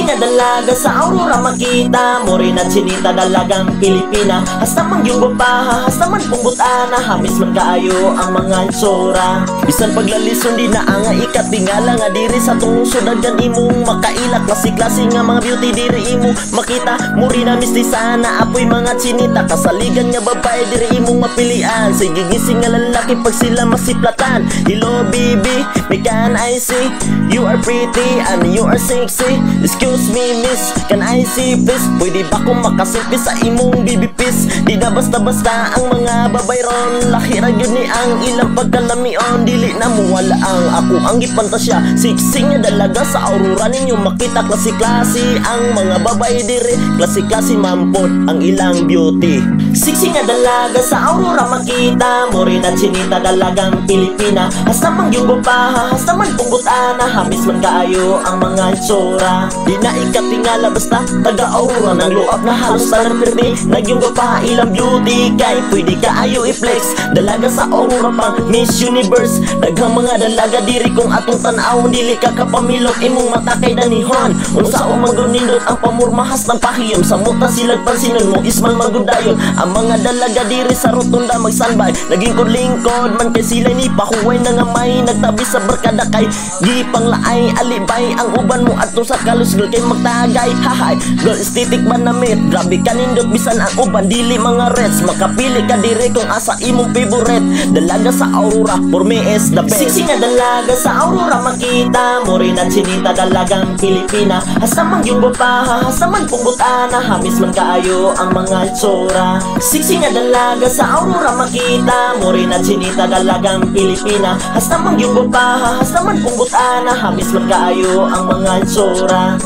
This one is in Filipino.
nga dalaga sa Aurora makita, morena chinita dalagang Pilipina. Hasta man yung gupaha, hasta man punggutana, hamis man kaayo ang mga itsura. Bisan paglalison di na nga ikatingala nga diri sa tungso daghan imong makailak. Klase-klase nga mga beauty diri imo makita, morena mistisa na apoy mga chinita. Kasaligan nga babae diri imong mapilian, sa gigising nga lalaki pag sila masiplatan. Hello baby, me can I see you are pretty and you are sexy. Excuse me miss, can I see please? Pwede ba kong makasilpi sa imong bibipis? Di na basta-basta ang mga babay ron, lahi ra gyud ni ang ilang pagkalamion. Dili na mo wala ang ako ang gipantasya, sexy nga dalaga sa Aurora ninyo makita. Klase-klase ang mga babay dire, klase-klase mampod ang ilang beauty. Sexy nga dalaga sa Aurora makita, morena chinita dalagang Pilipina. Hasta man yung gupaha, hasta man punggutana, hamis man kaayo ang mga itsura. Di na ikatingala basta taga Aurora, nang luap na halos tanan pirmi. Nagyong gupaha ilang beauty, kay pwede kaayo i-flex. Dalaga sa Aurora pang Miss Universe, daghang mga dalaga diri kung atong tan-awon. Dili ka kapamilok imong mata kay danihon. Unsa o magunindot ang pamurmahas ng pahiyom, sa muta silag pansinon mo isman magudayon. Ang mga dalaga diri sa rotunda magsanbay, naging lingkod man kay sila ni pahuway na nga may nagtabi sa barkada kay di panglaay alibay. Ang uban mo atong sa kalusgol kay magtagay hahay. Girl aesthetic man na mit, grabe kanindot bisan ang uban dili mga reds. Makapili ka diri kung asa imong favorite. Dalaga sa Aurora for me is the best. Sexy nga dalaga sa Aurora makita, morena chinita dalagang Pilipina. Hasta man yung gupaha, hasta man punggutana, hamis man kaayo ang mga itsura. Sexy nga dalaga sa Aurora makita, morena chinita dalagang Pilipina. Hasta man yung gupaha, hasta man punggutana, hamis man kaayo ang mga itsura.